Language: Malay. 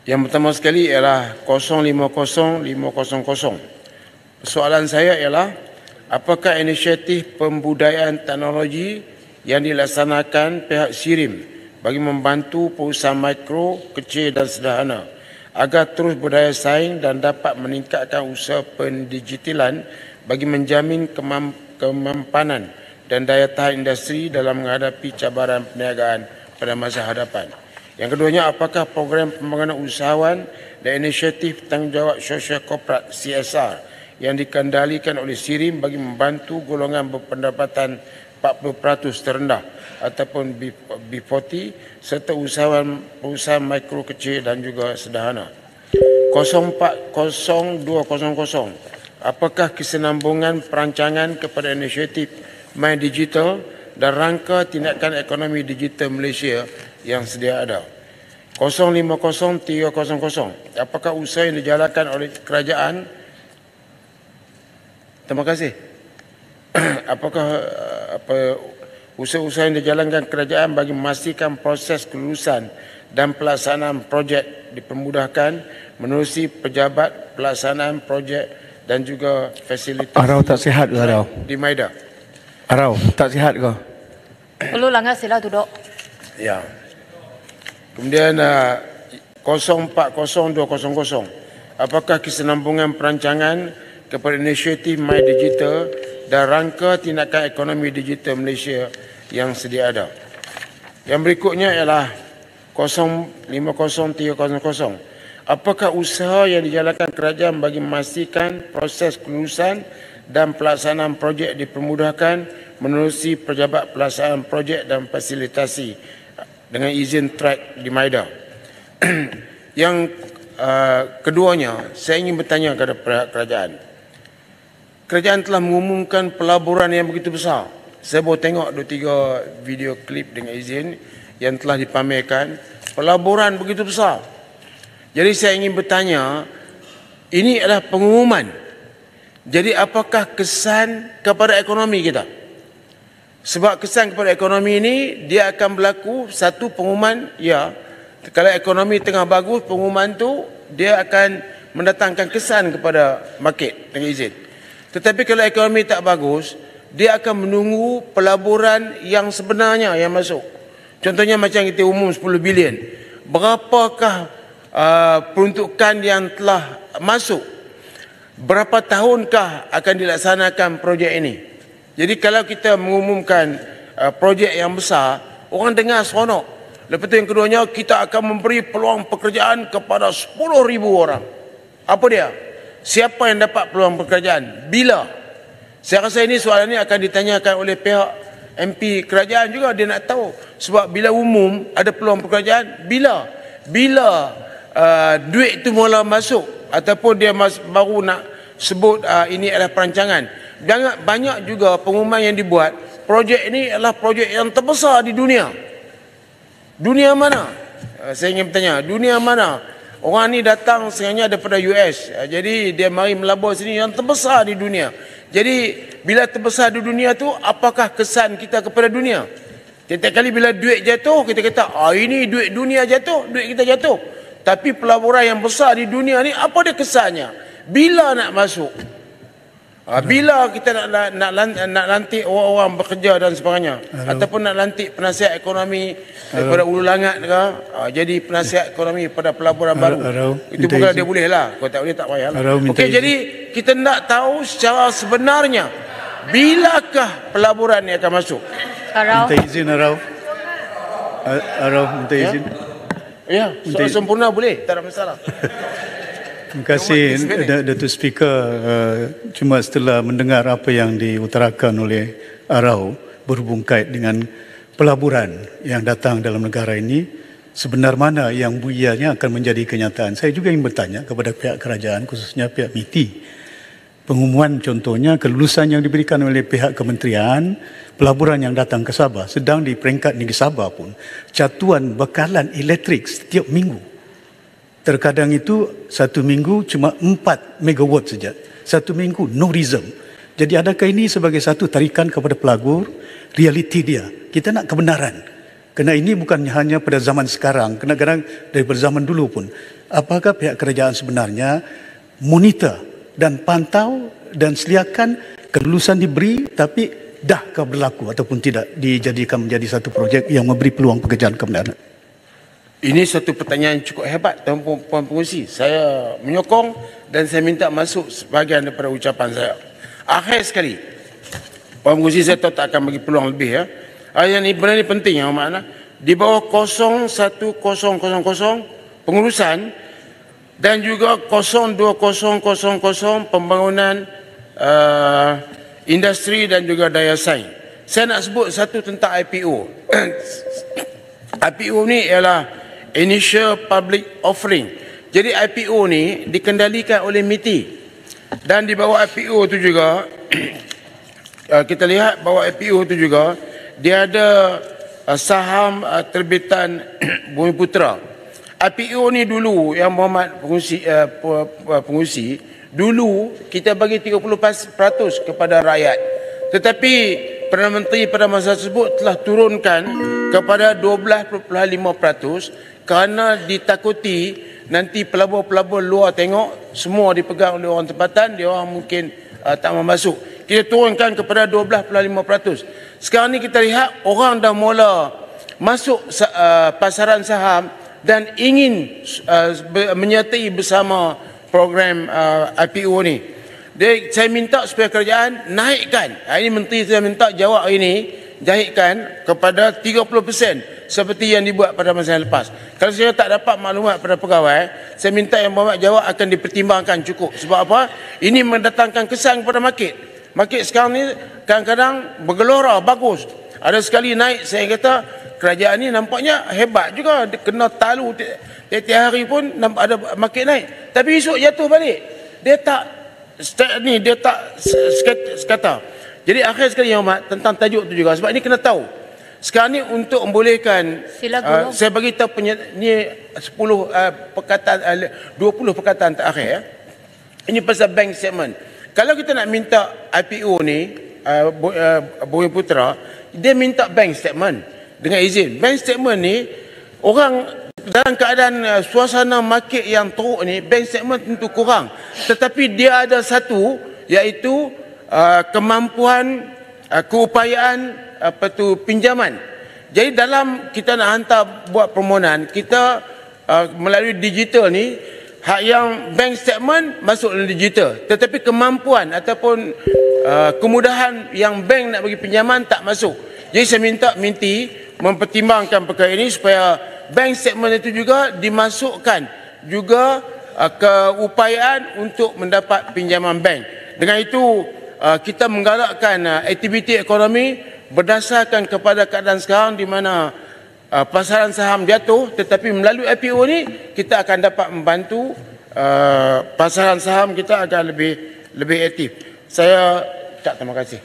Yang pertama sekali ialah 050500. Soalan saya ialah, apakah inisiatif pembudayaan teknologi yang dilaksanakan pihak SIRIM bagi membantu perusahaan mikro, kecil dan sederhana agar terus berdaya saing dan dapat meningkatkan usaha pendigitalan bagi menjamin kemampanan dan daya tahan industri dalam menghadapi cabaran perniagaan pada masa hadapan. Yang keduanya, apakah program pembangunan usahawan dan inisiatif tanggungjawab sosial korporat CSR yang dikendalikan oleh SIRIM bagi membantu golongan berpendapatan 40% terendah ataupun B40 serta usahawan mikro, kecil dan juga sederhana. 040200, apakah kesinambungan perancangan kepada inisiatif My Digital dan rangka tindakan ekonomi digital Malaysia yang sedia ada. 050300, apakah usaha yang dijalankan oleh kerajaan, terima kasih, apakah usaha-usaha yang dijalankan kerajaan bagi memastikan proses kelulusan dan pelaksanaan projek dipermudahkan menerusi pejabat pelaksanaan projek dan juga fasilitas. Arau tak sihat ke Arau? Di Maida. Arau tak sihat ke? Perlu langgar sila duduk. Ya. Kemudian 040200, apakah kesinambungan perancangan kepada inisiatif My Digital dan rangka tindakan ekonomi digital Malaysia yang sedia ada. Yang berikutnya ialah 050300, apakah usaha yang dijalankan kerajaan bagi memastikan proses kelulusan dan pelaksanaan projek dipermudahkan menerusi pejabat pelaksanaan projek dan fasilitasi dengan izin track di Maida. Yang keduanya, saya ingin bertanya kepada pihak kerajaan. Kerajaan telah mengumumkan pelaburan yang begitu besar. Saya baru tengok 2-3 video klip dengan izin yang telah dipamerkan. Pelaburan begitu besar. Jadi saya ingin bertanya, ini adalah pengumuman. Jadi apakah kesan kepada ekonomi kita? Sebab kesan kepada ekonomi ini, dia akan berlaku satu pengumuman, ya. Kalau ekonomi tengah bagus, pengumuman tu dia akan mendatangkan kesan kepada market dengan izin. Tetapi kalau ekonomi tak bagus, dia akan menunggu pelaburan yang sebenarnya yang masuk. Contohnya macam kita umum 10 bilion. Berapakah peruntukan yang telah masuk? Berapa tahunkah akan dilaksanakan projek ini? Jadi kalau kita mengumumkan projek yang besar, orang dengar seronok. Lepas itu yang keduanya, kita akan memberi peluang pekerjaan kepada 10,000 orang. Apa dia? Siapa yang dapat peluang pekerjaan? Bila? Saya rasa ini soalan ini akan ditanyakan oleh pihak MP kerajaan juga. Dia nak tahu. Sebab bila umum ada peluang pekerjaan, bila? Bila duit itu mula masuk ataupun dia baru nak sebut ini adalah perancangan. Jangan banyak juga pengumuman yang dibuat. Projek ini adalah projek yang terbesar di dunia. Dunia mana? Saya ingin bertanya, dunia mana? Orang ni datang sebenarnya daripada US. Jadi dia mari melabur sini yang terbesar di dunia. Jadi bila terbesar di dunia tu, apakah kesan kita kepada dunia? Setiap kali bila duit jatuh, kita kata, ini duit dunia jatuh, duit kita jatuh. Tapi pelaburan yang besar di dunia ni, apa dia kesannya? Bila nak masuk? Bila kita nak lantik orang-orang bekerja dan sebagainya, ataupun nak lantik penasihat ekonomi daripada Ulu Langat ke, jadi penasihat ekonomi pada pelaburan baru, itu bukan dia boleh lah. Kalau tak boleh tak payah lah. Okey, jadi kita nak tahu secara sebenarnya bilakah pelaburan ni akan masuk. Arau. Minta izin Arau. Arau minta izin. Ya, soal sempurna boleh, tak ada masalah. Terima kasih Datuk Speaker. Cuma setelah mendengar apa yang diutarakan oleh Arau berhubung kait dengan pelaburan yang datang dalam negara ini, sebenar mana yang buianya akan menjadi kenyataan. Saya juga ingin bertanya kepada pihak kerajaan, khususnya pihak MITI. Pengumuman contohnya kelulusan yang diberikan oleh pihak kementerian, pelaburan yang datang ke Sabah, sedang di peringkat negeri Sabah pun, catuan bekalan elektrik setiap minggu. Terkadang itu satu minggu cuma 4 megawatt saja. Satu minggu no reason. Jadi adakah ini sebagai satu tarikan kepada pelabur? Realiti dia. Kita nak kebenaran. Kerana ini bukan hanya pada zaman sekarang, kadang-kadang daripada zaman dulu pun. Apakah pihak kerajaan sebenarnya monitor dan pantau dan sediakan kelulusan diberi tapi dahkah berlaku ataupun tidak dijadikan menjadi satu projek yang memberi peluang pekerjaan kepada anak? Ini satu pertanyaan yang cukup hebat, Tuan Pengerusi. Saya menyokong dan saya minta masuk sebahagian daripada ucapan saya. Akhir sekali, Tuan Pengerusi, saya tahu tak akan bagi peluang lebih ya. Yang ini benar-benar penting ya, makna di bawah 01000 pengurusan dan juga 02000 pembangunan industri dan juga daya saing. Saya nak sebut satu tentang IPO. IPO ni ialah Initial Public Offering. Jadi IPO ni dikendalikan oleh MITI. Dan di bawah IPO tu juga kita lihat bahawa IPO tu juga dia ada saham terbitan Bumiputra. IPO ni dulu yang Muhammad Pengerusi, dulu kita bagi 30% kepada rakyat. Tetapi Perdana Menteri pada masa tersebut telah turunkan kepada 12.5% kerana ditakuti nanti pelabur-pelabur luar tengok semua dipegang oleh orang tempatan, dia orang mungkin tak mau masuk. Kita turunkan kepada 12.5%. Sekarang ni kita lihat orang dah mula masuk pasaran saham dan ingin menyertai bersama program IPO ni. Saya minta supaya kerajaan naikkan. Ini Menteri saya minta jawab hari ini, naikkan kepada 30% seperti yang dibuat pada masa yang lepas. Kalau saya tak dapat maklumat pada pegawai, saya minta yang membuat jawab akan dipertimbangkan cukup. Sebab apa? Ini mendatangkan kesan kepada market. Market sekarang ni kadang-kadang bergelora, bagus. Ada sekali naik, saya kata kerajaan ni nampaknya hebat juga. Dia kena talu tiap-tiap hari pun ada market naik. Tapi esok jatuh balik. Dia tak sekata. Jadi akhir sekali Yang Amat tentang tajuk tu juga. Sebab ini kena tahu. Sekarang ni untuk membolehkan, saya bagi tahu ni 10 perkataan, 20 perkataan terakhir ya. Ini pasal bank statement. Kalau kita nak minta IPO ni Bumiputra, dia minta bank statement dengan izin. Bank statement ni orang dalam keadaan suasana market yang teruk ni, bank statement tentu kurang. Tetapi dia ada satu, iaitu kemampuan keupayaan pinjaman. Jadi dalam kita nak hantar buat permohonan, kita melalui digital ni, hak yang bank statement masuk dalam digital, tetapi kemampuan ataupun kemudahan yang bank nak bagi pinjaman tak masuk. Jadi saya minta MITI mempertimbangkan perkara ini supaya bank statement itu juga dimasukkan juga keupayaan untuk mendapat pinjaman bank. Dengan itu kita menggalakkan aktiviti ekonomi berdasarkan kepada keadaan sekarang di mana pasaran saham jatuh, tetapi melalui IPO ni kita akan dapat membantu pasaran saham kita agar lebih aktif. Saya ucap terima kasih.